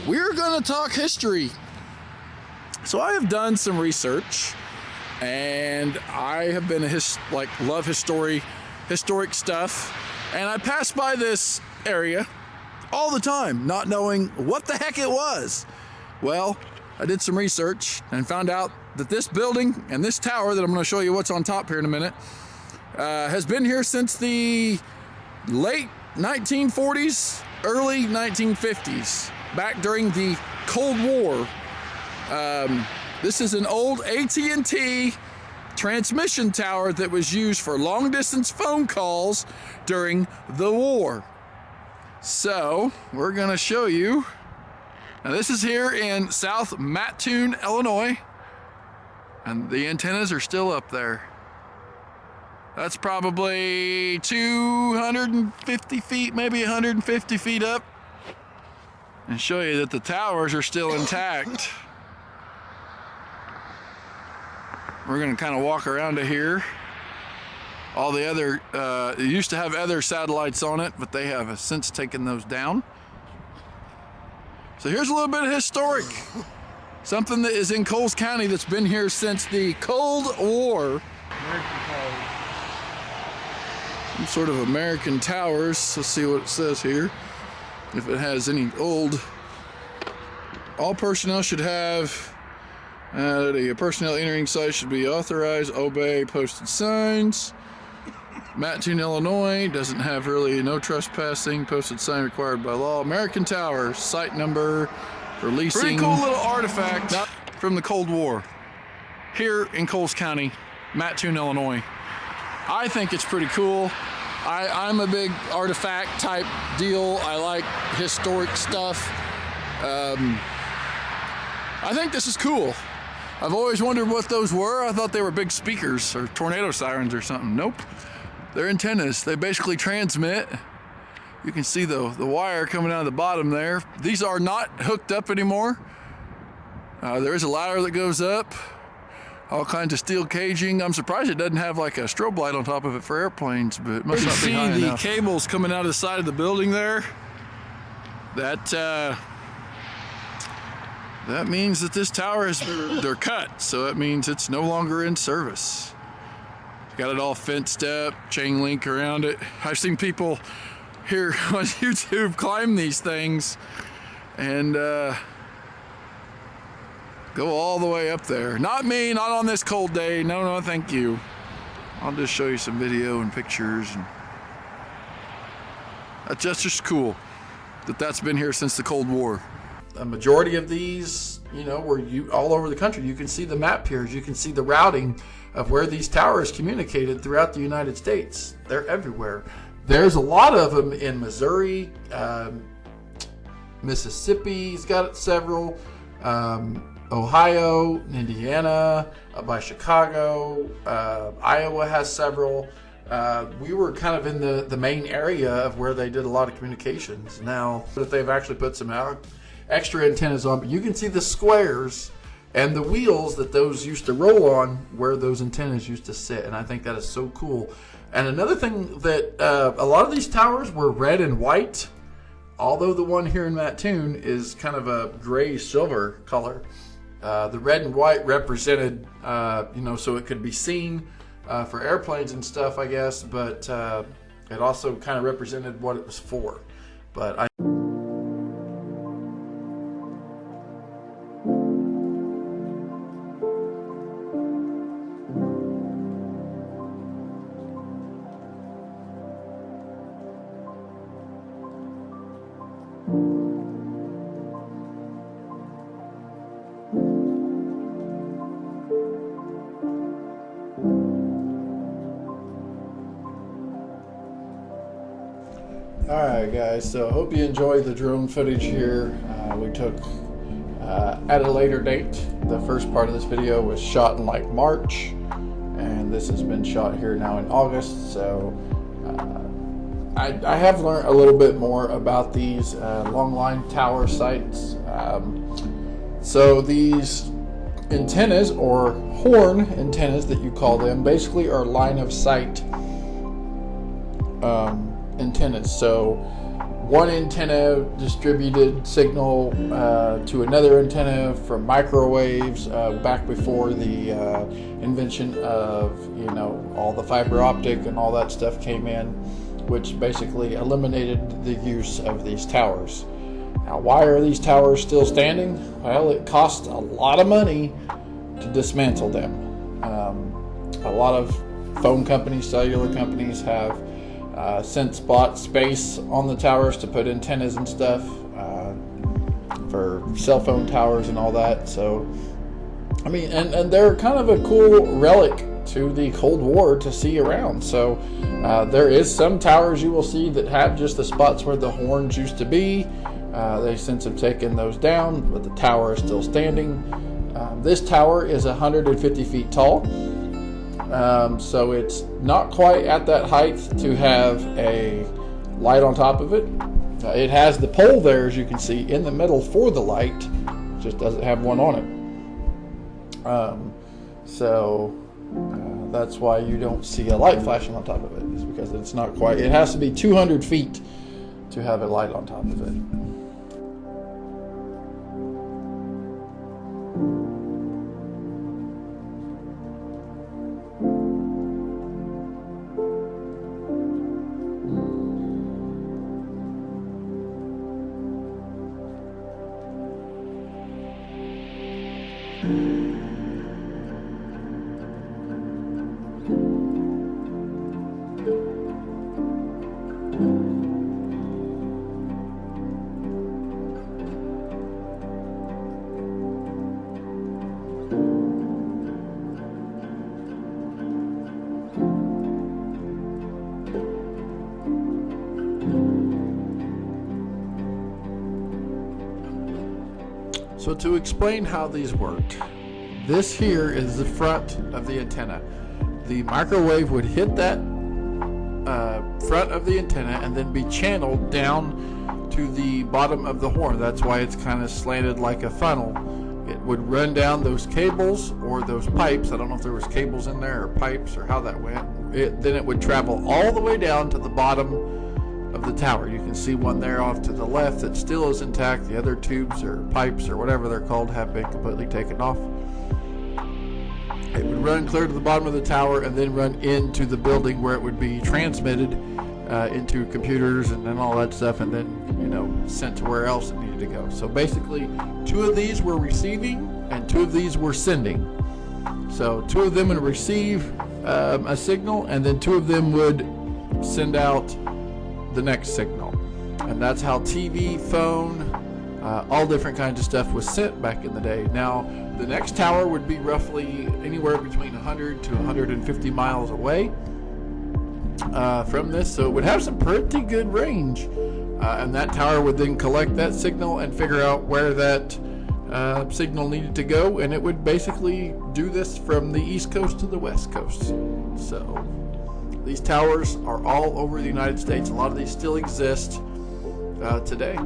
we're going to talk history. So I have done some research, and I have been love historic stuff, and I pass by this area all the time, not knowing what the heck it was. Well, I did some research and found out that this building and this tower that I'm going to show you what's on top here in a minute has been here since the late 1940s, early 1950s, back during the Cold War. This is an old AT&T transmission tower that was used for long distance phone calls during the war. So we're gonna show you. Now this is here in South Mattoon, Illinois, and the antennas are still up there. That's probably 250 feet, maybe 150 feet up, and show you that the towers are still intact. We're gonna kind of walk around to here. All the other, it used to have other satellites on it, but they have since taken those down. So here's a little bit of historic. Something that is in Coles County that's been here since the Cold War. Some sort of American towers. Let's see what it says here. If it has any old. All personnel should have. The personnel entering site should be authorized, obey posted signs. Mattoon, Illinois doesn't have really no trespassing, posted sign required by law. American Tower, site number, releasing. Pretty cool little artifact from the Cold War here in Coles County, Mattoon, Illinois. I think it's pretty cool. I'm a big artifact type deal. I like historic stuff. I think this is cool. I've always wondered what those were. I thought they were big speakers or tornado sirens or something. Nope. They're antennas. They basically transmit. You can see the wire coming out of the bottom there. These are not hooked up anymore. There is a ladder that goes up. All kinds of steel caging. I'm surprised it doesn't have like a strobe light on top of it for airplanes, but it must not be high enough. You see the cables coming out of the side of the building there? That means that this tower they're cut, so that means it's no longer in service. Got it all fenced up, chain link around it. I've seen people here on YouTube climb these things and go all the way up there. Not me, not on this cold day. No, thank you. I'll just show you some video and pictures. And that's just cool that's been here since the Cold War. A majority of these, were all over the country. You can see the map here. You can see the routing of where these towers communicated throughout the United States. They're everywhere. There's a lot of them in Missouri, Mississippi's got several, Ohio, Indiana, by Chicago, Iowa has several. We were kind of in the main area of where they did a lot of communications. Now that they've actually put some extra antennas on, but you can see the squares and the wheels that those used to roll on where those antennas used to sit, and I think that is so cool. And another thing that a lot of these towers were red and white, although the one here in Mattoon is kind of a gray silver color. The red and white represented, so it could be seen for airplanes and stuff, I guess, but it also kind of represented what it was for. But Alright guys, so I hope you enjoyed the drone footage here. We took at a later date. The first part of this video was shot in like March, and this has been shot here now in August. So I have learned a little bit more about these long line tower sites. So these antennas, or horn antennas that you call them, basically are line of sight antennas. So one antenna distributed signal to another antenna from microwaves back before the invention of, you know, all the fiber optic and all that stuff came in, which basically eliminated the use of these towers. Now, why are these towers still standing? Well, it costs a lot of money to dismantle them. A lot of phone companies, cellular companies have since bought space on the towers to put antennas and stuff for cell phone towers and all that. So, I mean, and they're kind of a cool relic to the Cold War to see around. So there is some towers you will see that have just the spots where the horns used to be. They since have taken those down, but the tower is still standing. This tower is 150 feet tall. So it's not quite at that height to have a light on top of it. It has the pole there, as you can see, in the middle for the light. It just doesn't have one on it. That's why you don't see a light flashing on top of it. It's because it's not quite. It has to be 200 feet to have a light on top of it. So to explain how these worked, this here is the front of the antenna. The microwave would hit that front of the antenna and then be channeled down to the bottom of the horn. That's why it's kind of slanted like a funnel. It would run down those cables or those pipes. I don't know if there was cables in there or pipes or how that went. Then it would travel all the way down to the bottom of the tower. You can see one there off to the left that still is intact. The other tubes or pipes or whatever they're called have been completely taken off. It would run clear to the bottom of the tower and then run into the building where it would be transmitted into computers and then all that stuff, and then, you know, sent to where else it needed to go. So basically 2 of these were receiving and 2 of these were sending. So 2 of them would receive a signal, and then 2 of them would send out the next signal. And that's how TV, phone, all different kinds of stuff was sent back in the day. Now, the next tower would be roughly anywhere between 100 to 150 miles away from this, so it would have some pretty good range. And that tower would then collect that signal and figure out where that signal needed to go, and it would basically do this from the East Coast to the West Coast. So these towers are all over the United States. A lot of these still exist today.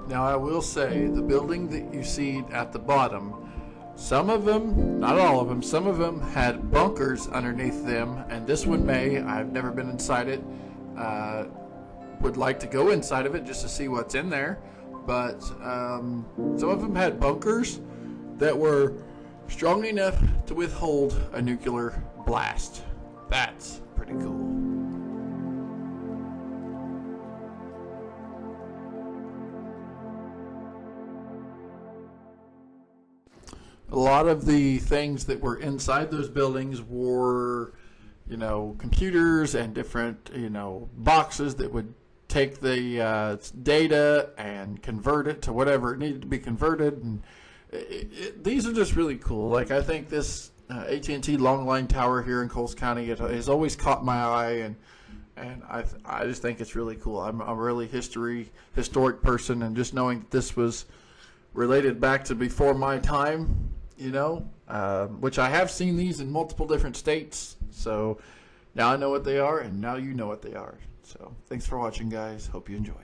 Now, I will say, the building that you see at the bottom, some of them, not all of them, some of them had bunkers underneath them, and this one may. I've never been inside it. Would like to go inside of it just to see what's in there, but some of them had bunkers that were strong enough to withhold a nuclear blast. That's pretty cool. A lot of the things that were inside those buildings were, you know, computers and different, you know, boxes that would take the data and convert it to whatever it needed to be converted. And these are just really cool. Like, I think this AT&T long line tower here in Coles County, it has always caught my eye, and I just think it's really cool. I'm a really historic person, and just knowing that this was related back to before my time, you know, which I have seen these in multiple different states. So now I know what they are, and now you know what they are. So thanks for watching, guys. Hope you enjoyed.